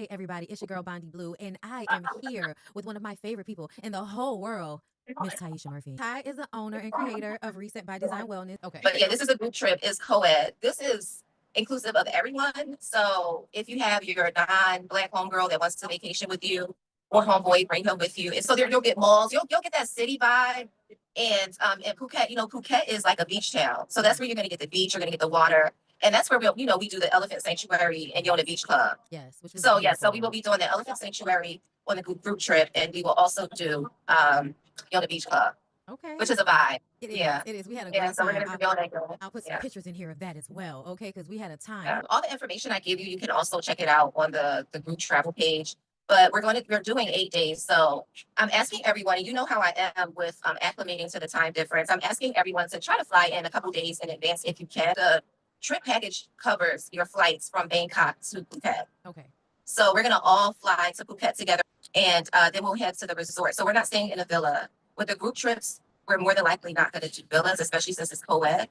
everybody, it's your girl BondyBlue, and I am here with one of my favorite people in the whole world, Miss Taisha Murphy. Ty is the owner and creator of Reset by Design Wellness. Okay. But yeah, this is a group trip. It's co-ed. This is inclusive of everyone. So if you have your non-Black homegirl that wants to vacation with you, or homeboy, bring him with you. And so there you'll get malls. You'll get that city vibe. And Phuket, Phuket is like a beach town. So that's where you're gonna get the beach. You're gonna get the water. And that's where we do the elephant sanctuary and Yona Beach Club. Yes. Which is So yeah, so we will be doing the elephant sanctuary on the group trip, and we will also do Yona Beach Club. Okay. Which is a vibe. It Yeah. is. It is. We had a Yeah, great so we're time. gonna do that. I'll put some pictures in here of that as well. Okay, because we had a time. All the information I give you, you can also check it out on the group travel page. But we're doing 8 days. So I'm asking everyone, and you know how I am with acclimating to the time difference. I'm asking everyone to try to fly in a couple days in advance if you can. The trip package covers your flights from Bangkok to Phuket. Okay. So we're gonna all fly to Phuket together, and then we'll head to the resort. So we're not staying in a villa. With the group trips, we're more than likely not going to do villas, especially since it's co-ed.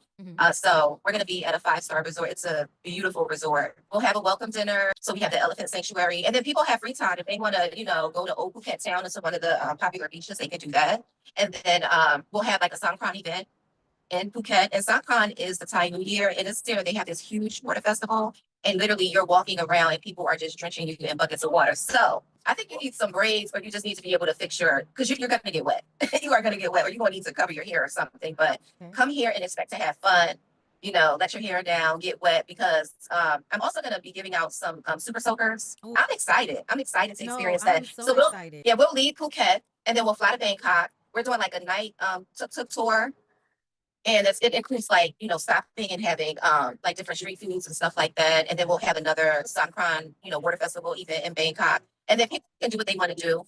So we're going to be at a 5-star resort. It's a beautiful resort. We'll have a welcome dinner. So we have the elephant sanctuary, and then people have free time if they want to, go to Old Phuket Town or to one of the popular beaches. They can do that, and then we'll have like a Songkran event in Phuket. And Songkran is the Thai New Year. And it's there. They have this huge water festival, and literally you're walking around and people are just drenching you in buckets of water. So I think you need some braids, or you just need to be able to fix because you're going to get wet. You are going to get wet, or you're going to need to cover your hair or something. But come here and expect to have fun. Let your hair down, get wet, because I'm also going to be giving out some super soakers. Ooh. I'm excited. I'm excited to experience I'm that. so excited. We'll leave Phuket, and then we'll fly to Bangkok. We're doing like a night tuk-tuk tour. And it includes stopping and having like different street foods and stuff like that. And then we'll have another Songkran, water festival event in Bangkok. And then people can do what they want to do,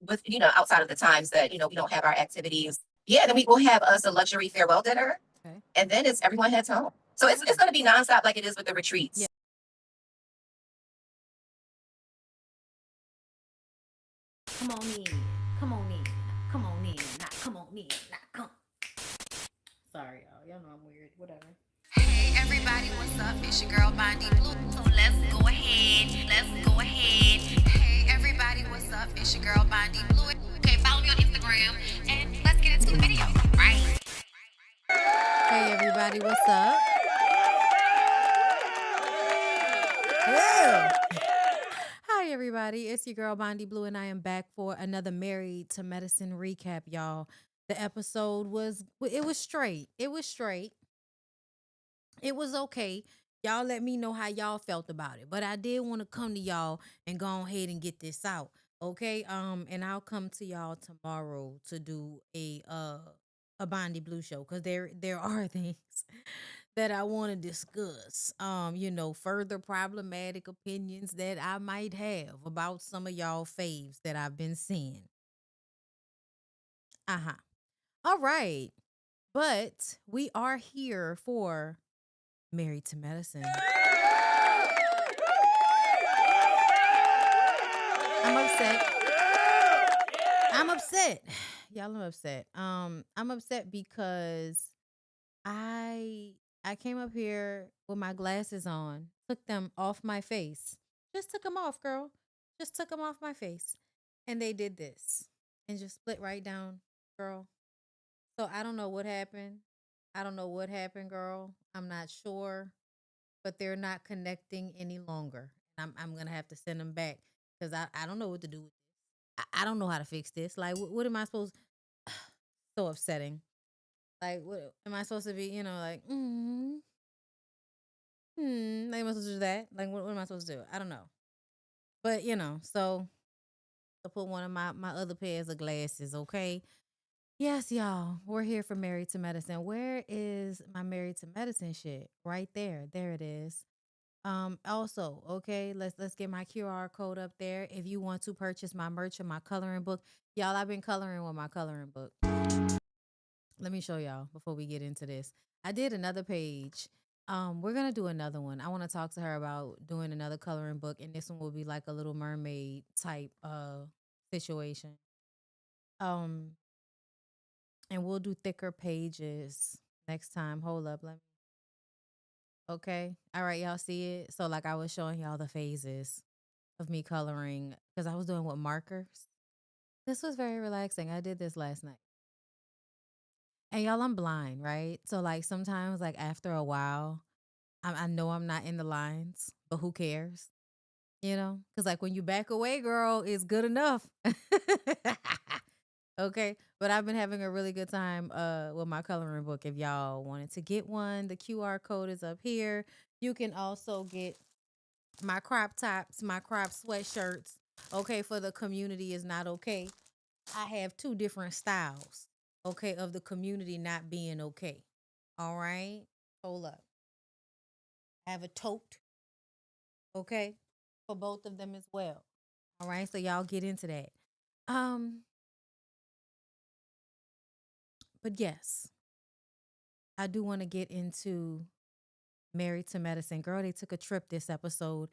with outside of the times that we don't have our activities. Yeah, then we will have us a luxury farewell dinner. Okay. And then everyone heads home. So it's gonna be nonstop like it is with the retreats. Yeah. Come on in. Come on in. Come on in. Not come on in. Not come. Sorry, y'all. Y'all know I'm weird. Whatever. Hey everybody, what's up? It's your girl BondyBlue. So let's go ahead. Hey everybody, what's up? It's your girl BondyBlue. Okay, follow me on Instagram and let's get into the video, right? Hey everybody, what's up? Yeah. Hi everybody, it's your girl BondyBlue, and I am back for another Married to Medicine recap, y'all. The episode was straight. It was straight. It was okay. Y'all let me know how y'all felt about it. But I did want to come to y'all and go ahead and get this out. Okay? And I'll come to y'all tomorrow to do a BondyBlue show, because there are things that I want to discuss. Further problematic opinions that I might have about some of y'all faves that I've been seeing. All right. But we are here for Married to Medicine. I'm upset. Y'all, I'm upset. I'm upset because I came up here with my glasses on, took them off my face. Just took them off, girl. Just took them off my face. And they did this and just split right down, girl. So I don't know what happened. Girl. I'm not sure, but they're not connecting any longer. I'm going to have to send them back because I don't know what to do with this. I don't know how to fix this. Like, what am I supposed to... So upsetting. Like, what am I supposed to be, like, like, am I supposed to do that? Like, what am I supposed to do? I don't know. But, so I put one of my other pairs of glasses, okay? Yes, y'all, we're here for Married to Medicine. Where is my Married to Medicine shit? Right there. There it is. Also, okay, let's get my QR code up there if you want to purchase my merch and my coloring book. Y'all, I've been coloring with my coloring book. Let me show y'all before we get into this. I did another page. We're gonna do another one. I want to talk to her about doing another coloring book, and this one will be like a Little Mermaid type situation. And we'll do thicker pages next time. Hold up, let me. Okay. All right, y'all see it? So like I was showing y'all the phases. of me coloring because I was doing with markers. This was very relaxing. I did this last night. And y'all, I'm blind, right? So like sometimes, like after a while, I know I'm not in the lines, but who cares? You know, because like when you back away, girl, it's good enough. Okay, but I've been having a really good time with my coloring book. If y'all wanted to get one, the QR code is up here. You can also get my crop tops, my crop sweatshirts. Okay, for the community is not okay. I have two different styles. Okay, of the community not being okay. All right, hold up. I have a tote. Okay, for both of them as well. All right, so y'all get into that. Um, but yes, I do want to get into Married to Medicine. Girl, they took a trip this episode.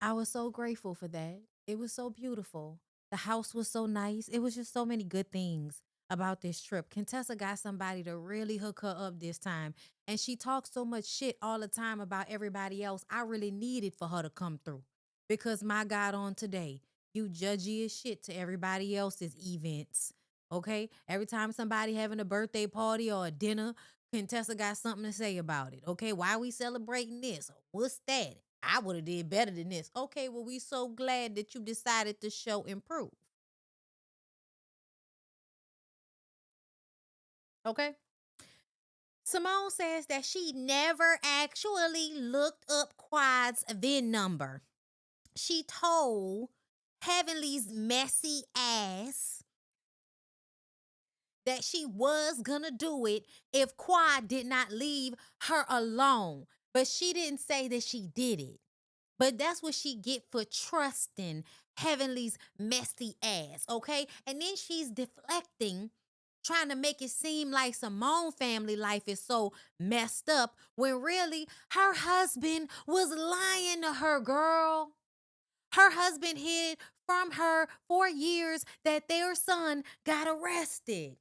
I was so grateful for that. It was so beautiful. The house was so nice. It was just so many good things about this trip. Contessa got somebody to really hook her up this time. And she talks so much shit all the time about everybody else. I really needed for her to come through. Because my God, on today, you judgy as shit to everybody else's events. Okay? Every time somebody having a birthday party or a dinner, Contessa got something to say about it. Okay, why are we celebrating this? What's that? I would have did better than this. Okay, well, we so glad that you decided to show improve. Okay. Simone says that she never actually looked up Quad's VIN number. She told Heavenly's messy ass that she was gonna do it if Quad did not leave her alone. But she didn't say that she did it. But that's what she get for trusting Heavenly's messy ass, okay? And then she's deflecting, trying to make it seem like Simone family life is so messed up when really her husband was lying to her, girl. Her husband hid from her for years that their son got arrested.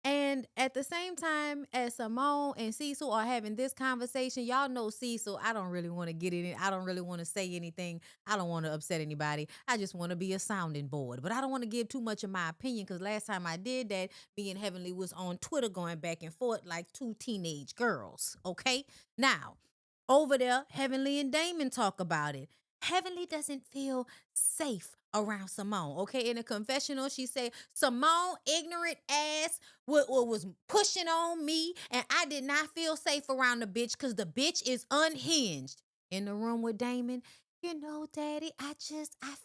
And at the same time as Simone and Cecil are having this conversation, y'all know Cecil, I don't really want to get in it. I don't really want to say anything. I don't want to upset anybody. I just want to be a sounding board. But I don't want to give too much of my opinion because last time I did that, me and Heavenly was on Twitter going back and forth like two teenage girls. Okay? Now, over there, Heavenly and Damon talk about it. Heavenly doesn't feel safe around Simone. Okay, in a confessional, she said, Simone, ignorant ass, was pushing on me, and I did not feel safe around the bitch because the bitch is unhinged. In the room with Damon, you know, Daddy, I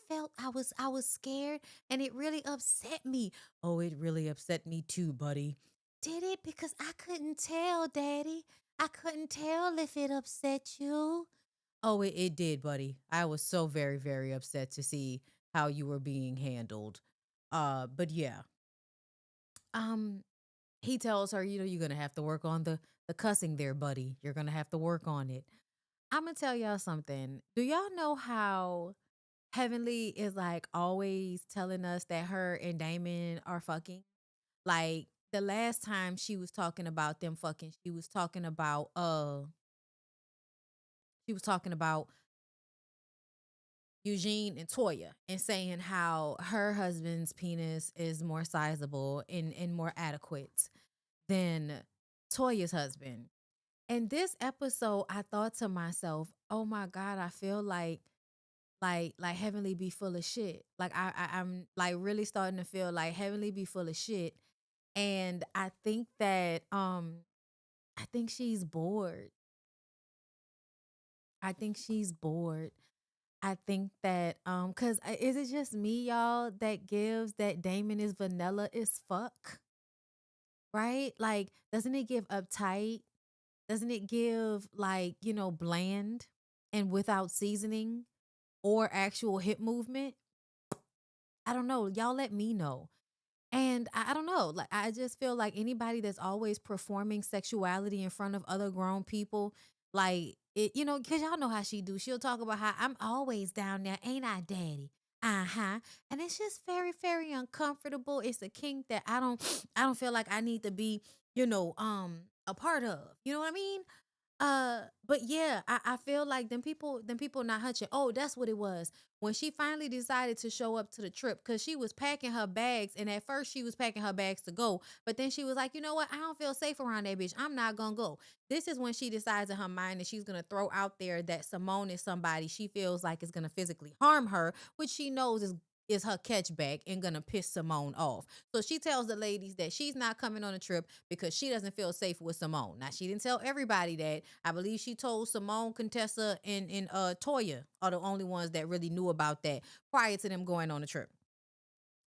felt I was scared, and it really upset me. Oh, it really upset me too, buddy. Did it? Because I couldn't tell, Daddy. I couldn't tell if it upset you. Oh, it did, buddy. I was so very, very upset to see how you were being handled. But yeah. Um, he tells her, you know, you're gonna have to work on the cussing there, buddy. You're gonna have to work on it. I'm gonna tell y'all something. Do y'all know how Heavenly is like always telling us that her and Damon are fucking? Like the last time she was talking about them fucking, she was talking about Eugene and Toya and saying how her husband's penis is more sizable and more adequate than Toya's husband. And this episode, I thought to myself, oh my God, I feel like Heavenly be full of shit. Like I'm like really starting to feel like Heavenly be full of shit. And I think she's bored. I think she's bored. I think that cuz is it just me y'all that gives that Damon is vanilla as fuck, right? Like doesn't it give uptight? Doesn't it give like, you know, bland and without seasoning or actual hip movement? I don't know. Y'all let me know. And I don't know. Like I just feel like anybody that's always performing sexuality in front of other grown people, like it, you know, because y'all know how she do. She'll talk about how I'm always down there, ain't I, Daddy? Uh-huh. And it's just very, very uncomfortable. It's a kink that I don't feel like I need to be, you know, a part of. You know what I mean? But yeah, I feel like them people not hunching. Oh, that's what it was. When she finally decided to show up to the trip, because she was packing her bags, and at first she was packing her bags to go, but then she was like, you know what? I don't feel safe around that bitch. I'm not gonna go. This is when she decides in her mind that she's gonna throw out there that Simone is somebody she feels like is gonna physically harm her, which she knows is her catchback and gonna piss Simone off. So she tells the ladies that she's not coming on a trip because she doesn't feel safe with Simone. Now she didn't tell everybody that. I believe she told Simone, Contessa, and Toya are the only ones that really knew about that prior to them going on the trip.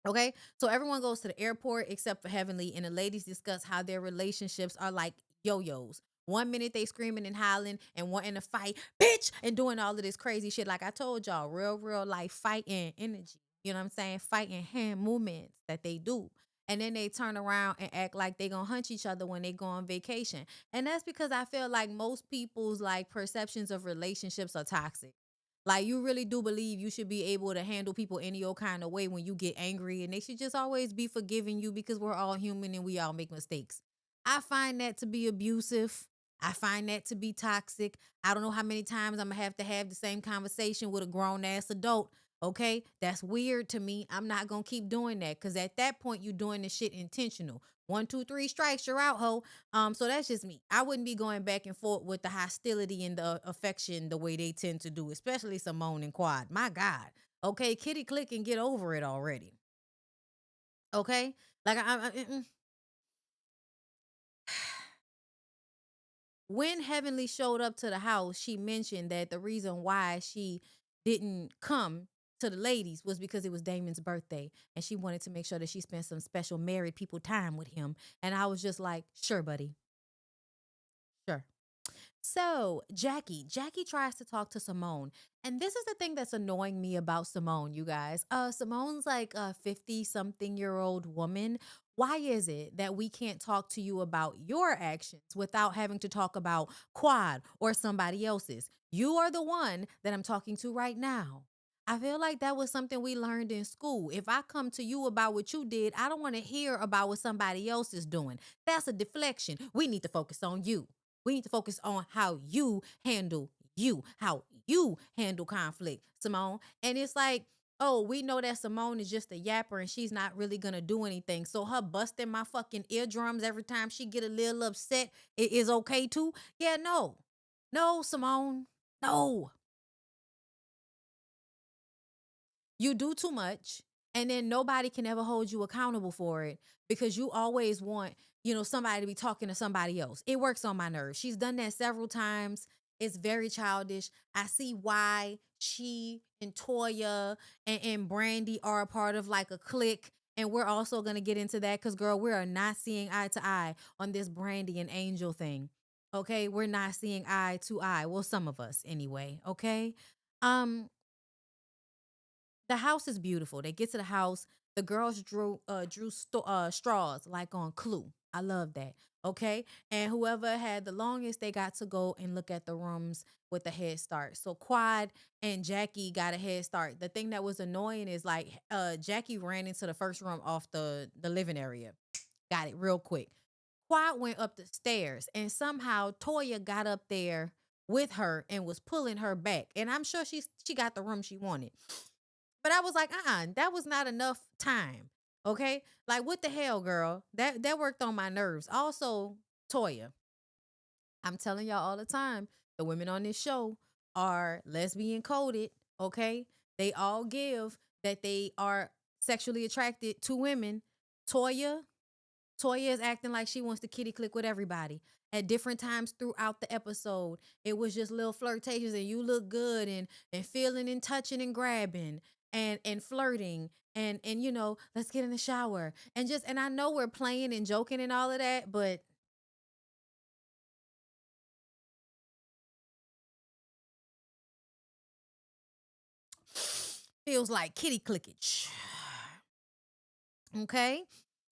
Okay, so everyone goes to the airport except for Heavenly, and the ladies discuss how their relationships are like yo-yos. 1 minute they screaming and hollering and wanting to fight, bitch, and doing all of this crazy shit. Like I told y'all, real life fighting energy. You know what I'm saying? Fighting hand movements that they do. And then they turn around and act like they gonna hunch each other when they go on vacation. And that's because I feel like most people's like perceptions of relationships are toxic. Like you really do believe you should be able to handle people any old kind of way when you get angry, and they should just always be forgiving you because we're all human and we all make mistakes. I find that to be abusive. I find that to be toxic. I don't know how many times I'm gonna have the same conversation with a grown ass adult. Okay, that's weird to me. I'm not gonna keep doing that because at that point you're doing the shit intentional. One, two, three strikes, you're out, ho. So that's just me. I wouldn't be going back and forth with the hostility and the affection the way they tend to do, especially Simone and Quad. My God. Okay, kitty click and get over it already. Okay? Like when Heavenly showed up to the house, she mentioned that the reason why she didn't come to the ladies was because it was Damon's birthday and she wanted to make sure that she spent some special married people time with him. And I was just like, sure, buddy. Sure. So, Jackie tries to talk to Simone. And this is the thing that's annoying me about Simone, you guys. Simone's like a 50 something year old woman. Why is it that we can't talk to you about your actions without having to talk about Quad or somebody else's? You are the one that I'm talking to right now. I feel like that was something we learned in school. If I come to you about what you did, I don't want to hear about what somebody else is doing. That's a deflection. We need to focus on you. We need to focus on how you handle conflict, Simone. And it's like, oh, we know that Simone is just a yapper and she's not really gonna do anything. So her busting my fucking eardrums every time she get a little upset it is okay too. Yeah, no. No, Simone. No. You do too much, and then nobody can ever hold you accountable for it because you always want, somebody to be talking to somebody else. It works on my nerves. She's done that several times. It's very childish. I see why she and Toya and Brandy are a part of like a clique. And we're also going to get into that because, girl, we are not seeing eye to eye on this Brandy and Angel thing. Okay. We're not seeing eye to eye. Well, some of us anyway. Okay. Um, the house is beautiful. They get to the house. The girls drew straws like on Clue. I love that. Okay, and whoever had the longest, they got to go and look at the rooms with a head start. So Quad and Jackie got a head start. The thing that was annoying is like Jackie ran into the first room off the living area. Got it real quick. Quad went up the stairs, and somehow Toya got up there with her and was pulling her back. And I'm sure she got the room she wanted. But I was like, that was not enough time. Okay. Like, what the hell, girl? That worked on my nerves. Also, Toya, I'm telling y'all all the time, the women on this show are lesbian coded. Okay. They all give that they are sexually attracted to women. Toya, Toya is acting like she wants to kitty click with everybody at different times throughout the episode. It was just little flirtations and you look good and feeling and touching and grabbing and flirting and let's get in the shower and I know we're playing and joking and all of that, but feels like kitty clickage. Okay.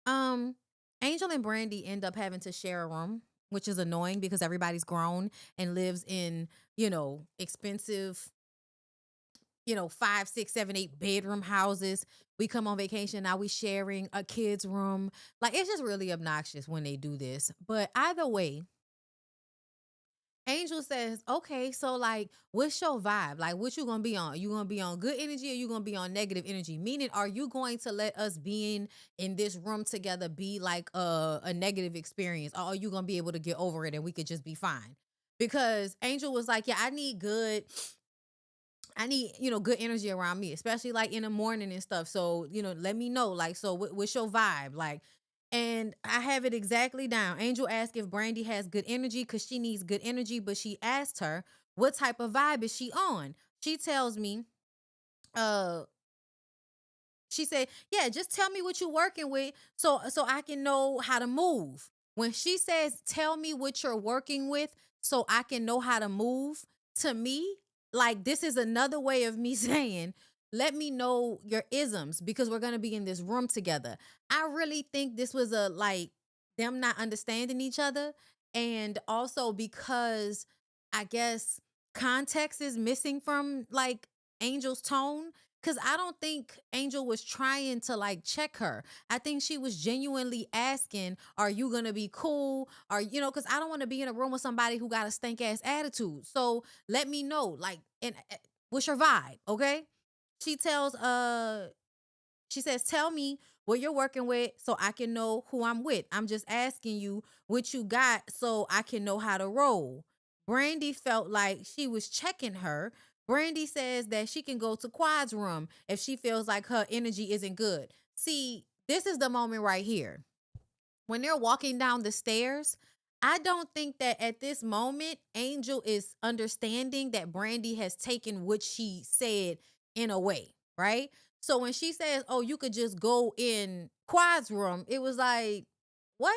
Um, Angel and Brandy end up having to share a room, which is annoying because everybody's grown and lives in, expensive, 5, 6, 7, 8 bedroom houses. We come on vacation, now we sharing a kid's room. Like, it's just really obnoxious when they do this. But either way, Angel says, okay, so like, what's your vibe? Like, what you gonna be on? You gonna be on good energy or you gonna be on negative energy? Meaning, are you going to let us being in this room together be like a negative experience? Or are you gonna be able to get over it and we could just be fine? Because Angel was like, yeah, I need, good energy around me, especially like in the morning and stuff. So, let me know. Like, so what's your vibe? Like, and I have it exactly down. Angel asked if Brandy has good energy because she needs good energy, but she asked her, what type of vibe is she on? She tells me, uh, she said, "Yeah, just tell me what you're working with so I can know how to move." When she says, "Tell me what you're working with so I can know how to move," to me, like this is another way of me saying, "Let me know your isms because we're going to be in this room together." I really think this was a like them not understanding each other, and also because I guess context is missing from like Angel's tone, because I don't think Angel was trying to like check her. I think she was genuinely asking, are you going to be cool? Or, because I don't want to be in a room with somebody who got a stank ass attitude. So let me know, like, and what's your vibe? Okay. She tells, she says, tell me what you're working with so I can know who I'm with. I'm just asking you what you got so I can know how to roll. Brandy felt like she was checking her. Brandy says that she can go to Quad's room if she feels like her energy isn't good. See, this is the moment right here. When they're walking down the stairs, I don't think that at this moment Angel is understanding that Brandy has taken what she said in a way, right? So when she says, "Oh, you could just go in Quad's room," it was like, "What?"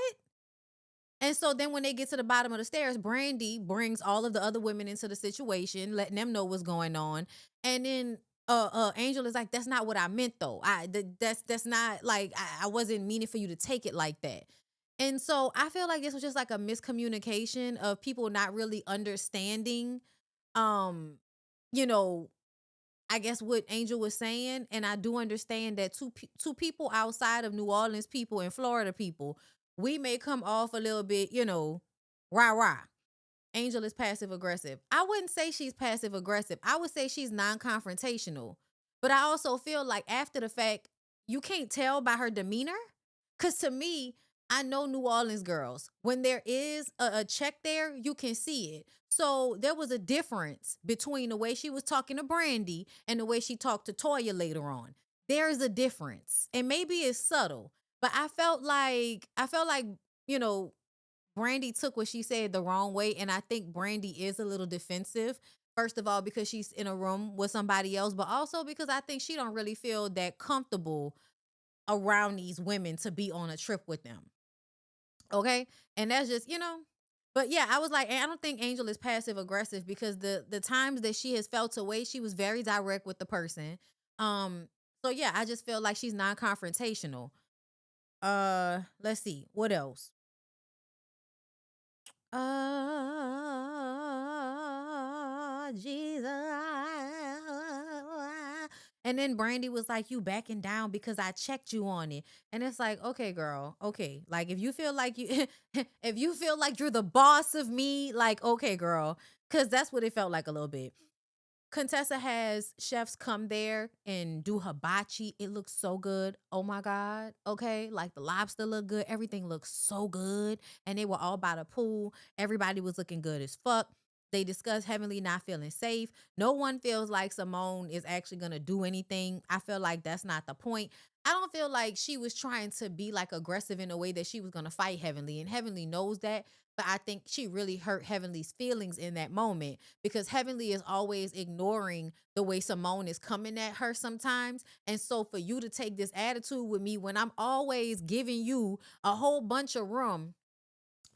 And so then when they get to the bottom of the stairs, Brandy brings all of the other women into the situation, letting them know what's going on. And then Angel is like, "That's not what I meant though. That's not like I wasn't meaning for you to take it like that." And so I feel like this was just like a miscommunication of people not really understanding um you know I guess what Angel was saying, and I do understand that two people outside of New Orleans people and Florida people, we may come off a little bit, rah rah. Angel is passive aggressive. I wouldn't say she's passive aggressive. I would say she's non-confrontational. But I also feel like after the fact, you can't tell by her demeanor. Cause to me, I know New Orleans girls. When there is a check there, you can see it. So there was a difference between the way she was talking to Brandy and the way she talked to Toya later on. There is a difference. And maybe it's subtle. But I felt like, you know, Brandy took what she said the wrong way, and I think Brandy is a little defensive. First of all, because she's in a room with somebody else, but also because I think she don't really feel that comfortable around these women to be on a trip with them. Okay, and that's just But yeah, I was like, I don't think Angel is passive aggressive because the times that she has felt away, she was very direct with the person. Um, so yeah, I just feel like she's non-confrontational. Let's see what else. Jesus. And then Brandy was like, "You backing down because I checked you on it." And it's like, okay, girl, okay. Like if you feel like you if you feel like you're the boss of me, like, okay, girl. Cause that's what it felt like a little bit. Contessa has chefs come there and do hibachi. It looks so good. Oh my God. Okay. Like the lobster looked good. Everything looks so good. And they were all by the pool. Everybody was looking good as fuck. They discussed Heavenly not feeling safe. No one feels like Simone is actually going to do anything. I feel like that's not the point. I don't feel like she was trying to be like aggressive in a way that she was going to fight Heavenly. And Heavenly knows that. But I think she really hurt Heavenly's feelings in that moment because Heavenly is always ignoring the way Simone is coming at her sometimes. And so for you to take this attitude with me when I'm always giving you a whole bunch of room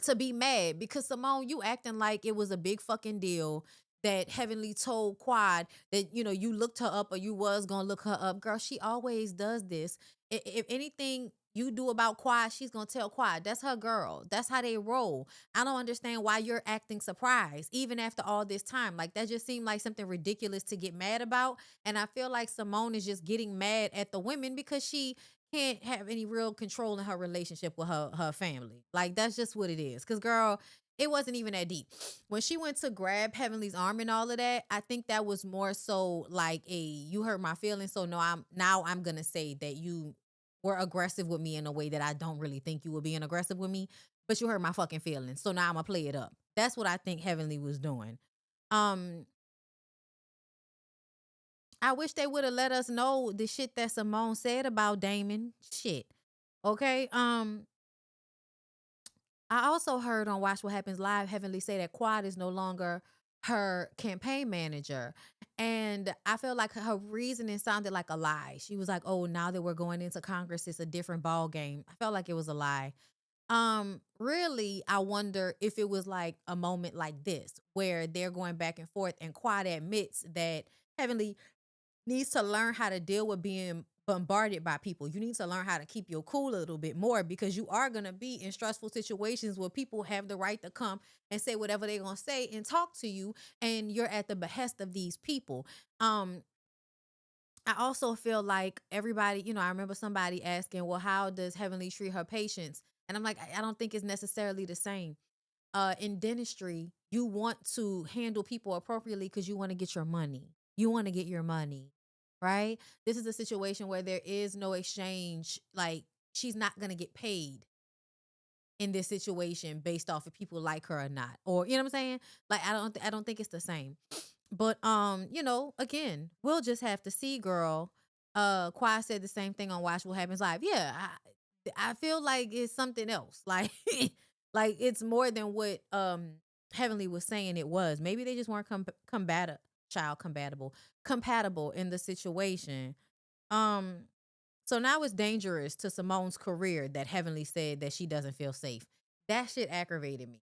to be mad because Simone, you acting like it was a big fucking deal that Heavenly told Quad that, you looked her up or you was gonna look her up. Girl, she always does this. If anything you do about Quad, she's gonna tell Quad. That's her girl. That's how they roll. I don't understand why you're acting surprised, even after all this time. Like that just seemed like something ridiculous to get mad about. And I feel like Simone is just getting mad at the women because she can't have any real control in her relationship with her family. Like that's just what it is. Cause girl, it wasn't even that deep. When she went to grab Heavenly's arm and all of that, I think that was more so like a you hurt my feelings, so no, I'm gonna say that you were aggressive with me in a way that I don't really think you were being aggressive with me, but you hurt my fucking feelings. So now I'm gonna play it up. That's what I think Heavenly was doing. Um, I wish they would have let us know the shit that Simone said about Damon. Shit. Okay. I also heard on Watch What Happens Live, Heavenly say that Quad is no longer her campaign manager. And I feel like her reasoning sounded like a lie. She was like, oh, now that we're going into Congress, it's a different ball game. I felt like it was a lie. Really, I wonder if it was like a moment like this where they're going back and forth and Quad admits that Heavenly needs to learn how to deal with being bombarded by people. You need to learn how to keep your cool a little bit more because you are going to be in stressful situations where people have the right to come and say whatever they're going to say and talk to you, and you're at the behest of these people. I also feel like everybody, I remember somebody asking, well, how does Heavenly treat her patients? And I'm like, I don't think it's necessarily the same. In dentistry, you want to handle people appropriately because you want to get your money. You want to get your money, right? This is a situation where there is no exchange. Like, she's not going to get paid in this situation based off if people like her or not, or you know what I'm saying? Like, I don't think it's the same. But again, we'll just have to see, girl. Quai said the same thing on Watch What Happens Live. Yeah, I feel like it's something else. Like like it's more than what Heavenly was saying it was. Maybe they just weren't compatible in the situation. Um so now it's dangerous to Simone's career that Heavenly said that she doesn't feel safe. That shit aggravated me.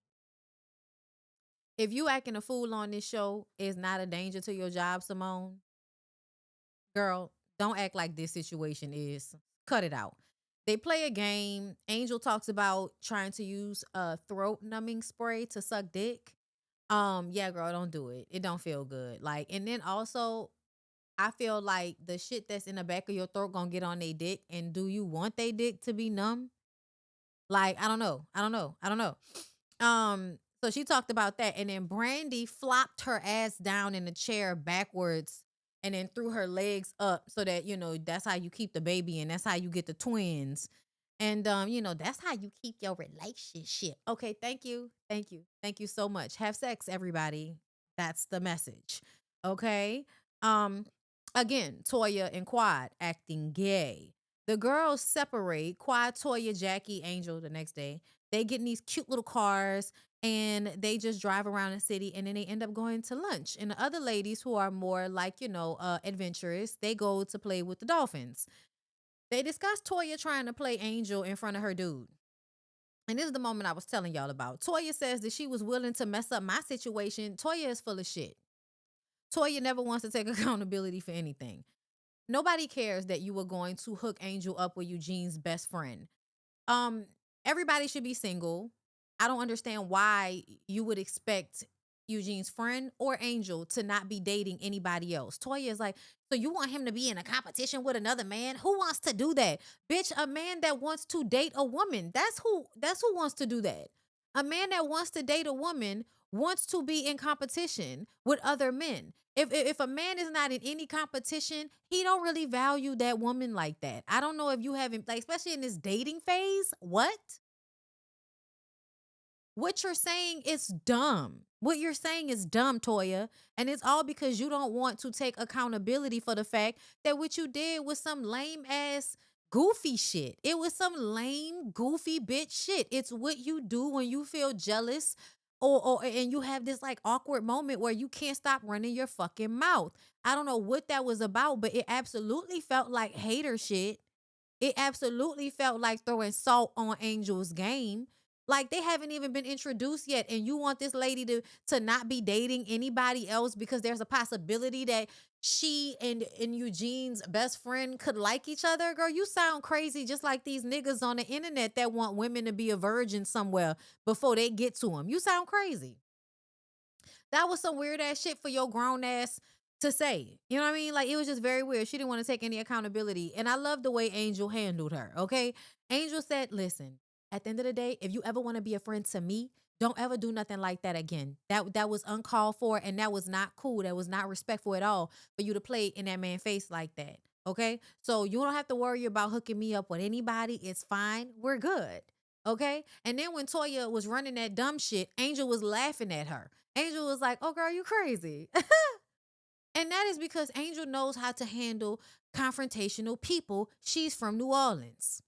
If you acting a fool on this show is not a danger to your job, Simone, girl, don't act like this situation is. Cut it out. They play a game. Angel talks about trying to use a throat numbing spray to suck dick. Yeah, girl, don't do it. It don't feel good. Like, and then also, I feel like the shit that's in the back of your throat gonna get on their dick. And do you want their dick to be numb? Like, I don't know. So she talked about that. And then Brandy flopped her ass down in the chair backwards and then threw her legs up so that, that's how you keep the baby and that's how you get the twins. And that's how you keep your relationship. Okay, thank you. Thank you. Thank you so much. Have sex, everybody. That's the message. Okay. Um, Again, Toya and Quad acting gay. The girls separate. Quad, Toya, Jackie, Angel the next day. They get in these cute little cars and they just drive around the city and then they end up going to lunch. And the other ladies who are more like, adventurous, they go to play with the dolphins. They discuss Toya trying to play Angel in front of her dude. And this is the moment I was telling y'all about. Toya says that she was willing to mess up my situation. Toya is full of shit. Toya never wants to take accountability for anything. Nobody cares that you were going to hook Angel up with Eugene's best friend. Um, Everybody should be single. I don't understand why you would expect Eugene's friend or Angel to not be dating anybody else. Toya is like, so you want him to be in a competition with another man? Who wants to do that? Bitch, a man that wants to date a woman. That's who wants to do that. A man that wants to date a woman wants to be in competition with other men. If a man is not in any competition, he don't really value that woman like that. I don't know if you haven't, like, especially in this dating phase. What you're saying is dumb. What you're saying is dumb, Toya. And it's all because you don't want to take accountability for the fact that what you did was some lame ass goofy shit. It was some lame, goofy bitch shit. It's what you do when you feel jealous or and you have this like awkward moment where you can't stop running your fucking mouth. I don't know what that was about, but it absolutely felt like hater shit. It absolutely felt like throwing salt on Angel's game. Like they haven't even been introduced yet, and you want this lady to not be dating anybody else because there's a possibility that she and Eugene's best friend could like each other. Girl, you sound crazy, just like these niggas on the internet that want women to be a virgin somewhere before they get to them. You sound crazy. That was some weird ass shit for your grown ass to say. You know what I mean? Like, it was just very weird. She didn't want to take any accountability. And I love the way Angel handled her. Okay. Angel said, listen, at the end of the day, if you ever want to be a friend to me, Don't ever do nothing like that again. That was uncalled for, and that was not cool. That was not respectful at all for you to play in that man's face like that. Okay? So you don't have to worry about hooking me up with anybody. It's fine. We're good. Okay? And then when Toya was running that dumb shit, Angel was laughing at her. Angel was like, "Oh girl, you crazy." And that is because Angel knows how to handle confrontational people. She's from New Orleans.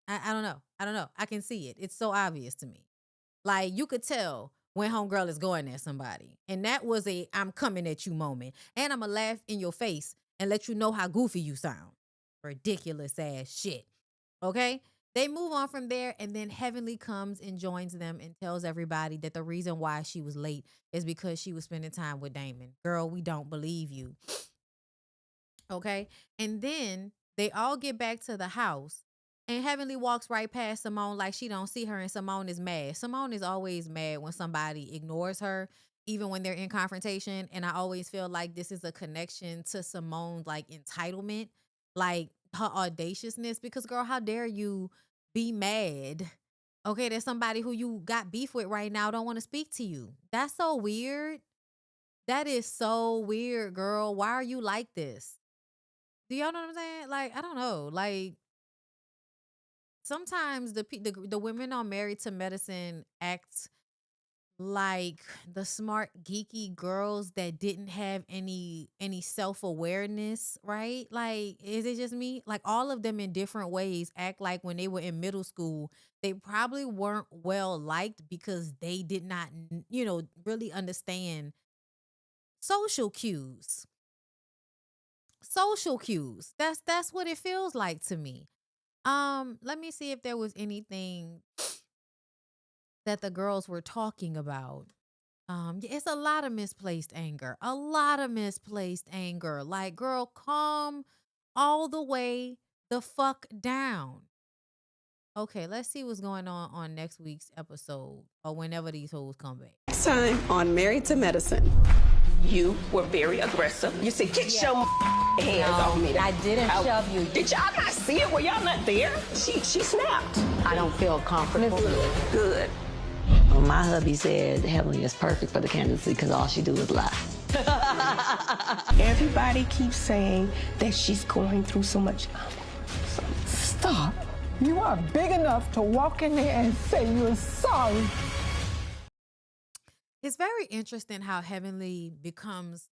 I don't know. I don't know. I can see it. It's so obvious to me. Like, you could tell when homegirl is going at somebody. And that was a "I'm coming at you" moment. And I'm going to laugh in your face and let you know how goofy you sound. Ridiculous ass shit. Okay? They move on from there, and then Heavenly comes and joins them and tells everybody that the reason why she was late is because she was spending time with Damon. Girl, we don't believe you. Okay? And then they all get back to the house, and Heavenly walks right past Simone like she don't see her, and Simone is mad. Simone is always mad when somebody ignores her, even when they're in confrontation. And I always feel like this is a connection to Simone's like entitlement, like her audaciousness, because girl, how dare you be mad? Okay, there's somebody who you got beef with right now don't want to speak to you. That's so weird. That is so weird, girl. Why are you like this? Do y'all know what I'm saying? Like, I don't know. Like, sometimes the women on Married to Medicine act like the smart geeky girls that didn't have any self-awareness, right? Like, is it just me? Like, all of them in different ways act like when they were in middle school, they probably weren't well liked because they did not, really understand social cues. Social cues. That's what it feels like to me. Let me see if there was anything that the girls were talking about. Yeah, it's a lot of misplaced anger. A lot of misplaced anger. Like, girl, calm all the way the fuck down. Okay, let's see what's going on next week's episode or whenever these hoes come back. Next time on Married to Medicine. You were very aggressive. You said, "Get your hands off me." I didn't shove you. Did y'all not see it? Were y'all not there? She snapped. I don't feel comfortable. Good. Well, my hubby said Heavenly is perfect for the candidacy because all she do is lie. Everybody keeps saying that she's going through so much. Stop. You are big enough to walk in there and say you're sorry. It's very interesting how Heavenly becomes,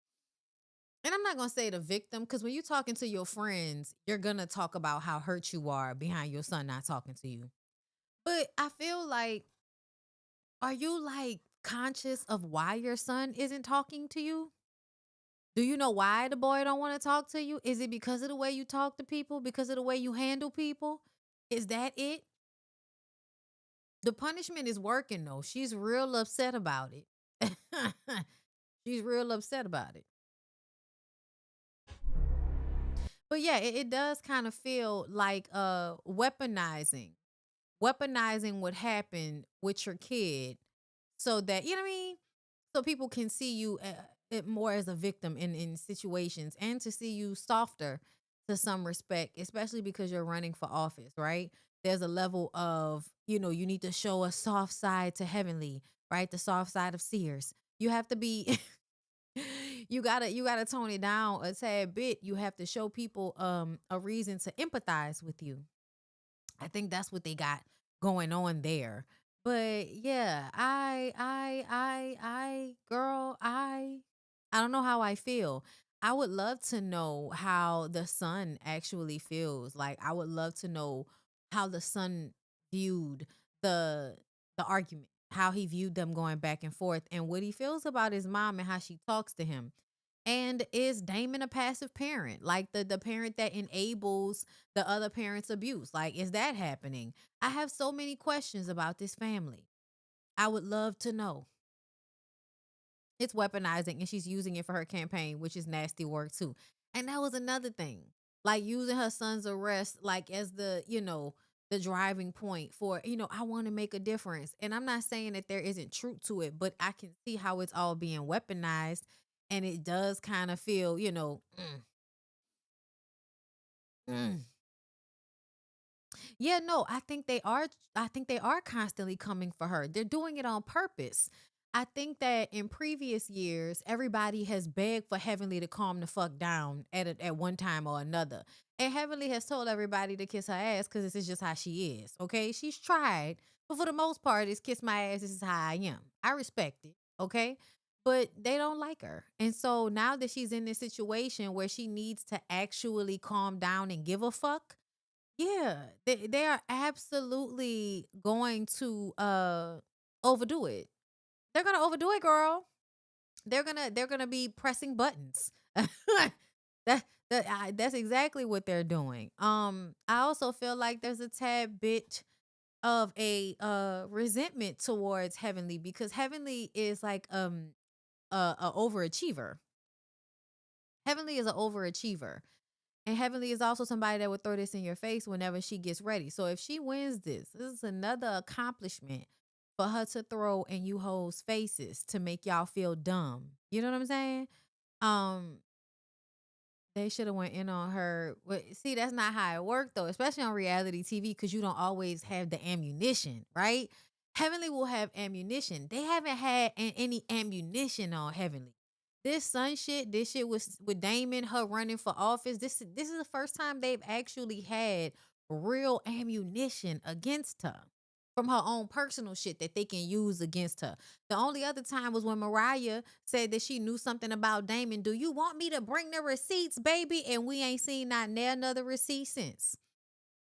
and I'm not going to say the victim, because when you're talking to your friends, you're going to talk about how hurt you are behind your son not talking to you. But I feel like, are you like conscious of why your son isn't talking to you? Do you know why the boy don't want to talk to you? Is it because of the way you talk to people? Because of the way you handle people? Is that it? The punishment is working though. She's real upset about it. She's real upset about it. But yeah, it does kind of feel like weaponizing what happened with your kid, so that, you know what I mean, so people can see you more as a victim in situations, and to see you softer to some respect, especially because you're running for office, right? There's a level of, you need to show a soft side to Heavenly, right? The soft side of Sears. You have to be you gotta tone it down a tad bit. You have to show people a reason to empathize with you. I think that's what they got going on there. But yeah, girl, I don't know how I feel. I would love to know how the son actually feels. Like, I would love to know how the son viewed the argument, how he viewed them going back and forth, and what he feels about his mom and how she talks to him. And is Damon a passive parent? Like the parent that enables the other parent's abuse? Like, is that happening? I have so many questions about this family. I would love to know. It's weaponizing, and she's using it for her campaign, which is nasty work too. And that was another thing. Like, using her son's arrest like as the driving point for, I want to make a difference. And I'm not saying that there isn't truth to it, but I can see how it's all being weaponized. And it does kind of feel, Yeah, no, I think they are. I think they are constantly coming for her. They're doing it on purpose. I think that in previous years, everybody has begged for Heavenly to calm the fuck down at one time or another. And Heavenly has told everybody to kiss her ass because this is just how she is. Okay. She's tried, but for the most part, it's kiss my ass. This is how I am. I respect it. Okay. But they don't like her. And so now that she's in this situation where she needs to actually calm down and give a fuck, yeah, they are absolutely going to overdo it. They're gonna overdo it, girl. They're gonna be pressing buttons. That's exactly what they're doing. I also feel like there's a tad bit of a resentment towards Heavenly because Heavenly is like a overachiever. Heavenly is an overachiever. And Heavenly is also somebody that would throw this in your face whenever she gets ready. So if she wins this is another accomplishment for her to throw in you hoes' faces to make y'all feel dumb. You know what I'm saying? Um, they should have went in on her. See, that's not how it worked though, especially on reality TV, because you don't always have the ammunition, right? Heavenly will have ammunition. They haven't had any ammunition on Heavenly. This Sun shit, this shit was with Damon, her running for office. This is the first time they've actually had real ammunition against her from her own personal shit that they can use against her. The only other time was when Mariah said that she knew something about Damon. Do you want me to bring the receipts, baby? And we ain't seen not near another receipt since.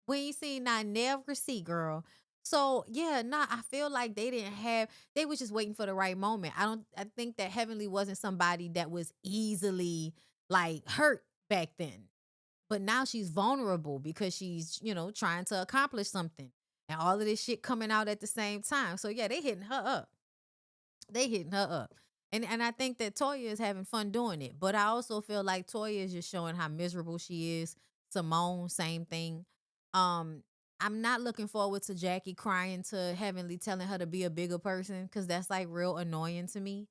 We ain't seen not never receipt, girl. So yeah, I feel like they was just waiting for the right moment. I think that Heavenly wasn't somebody that was easily like hurt back then. But now she's vulnerable because she's, trying to accomplish something. And all of this shit coming out at the same time. So yeah, they hitting her up. They hitting her up. And I think that Toya is having fun doing it. But I also feel like Toya is just showing how miserable she is. Simone, same thing. Um, I'm not looking forward to Jackie crying to Heavenly telling her to be a bigger person because that's like real annoying to me.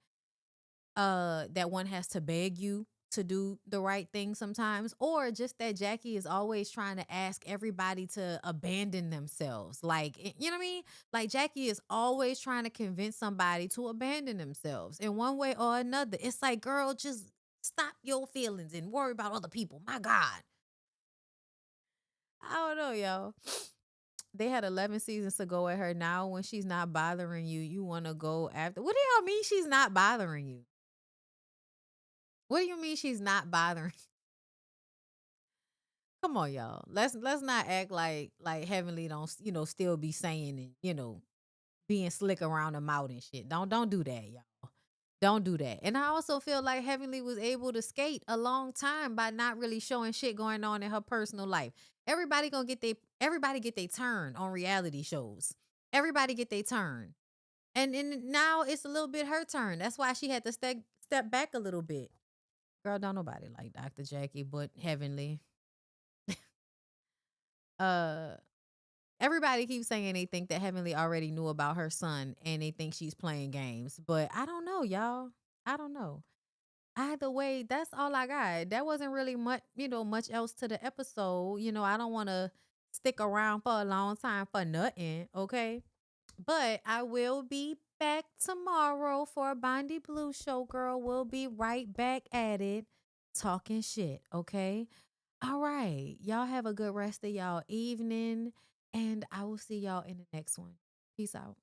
That one has to beg you to do the right thing sometimes, or just that Jackie is always trying to ask everybody to abandon themselves. Like, you know what I mean? Like Jackie is always trying to convince somebody to abandon themselves in one way or another. It's like, girl, just stop your feelings and worry about other people. My God. I don't know, y'all. They had 11 seasons to go at her. Now, when she's not bothering you, you want to go after. What do y'all mean she's not bothering you? What do you mean she's not bothering? Come on, y'all. Let's not act like Heavenly don't still be saying and being slick around the mouth and shit. Don't do that, y'all. Don't do that. And I also feel like Heavenly was able to skate a long time by not really showing shit going on in her personal life. Everybody get their turn on reality shows. Everybody get their turn. And now it's a little bit her turn. That's why she had to step back a little bit. Girl, don't nobody like Dr. Jackie but Heavenly. uh Everybody keeps saying they think that Heavenly already knew about her son and they think she's playing games. But I don't know, y'all. I don't know. Either way, that's all I got. That wasn't really much else to the episode. I don't want to stick around for a long time for nothing, okay? But I will be back tomorrow for a Bondy Blue show, girl. We'll be right back at it talking shit, okay? All right. Y'all have a good rest of y'all evening, and I will see y'all in the next one. Peace out.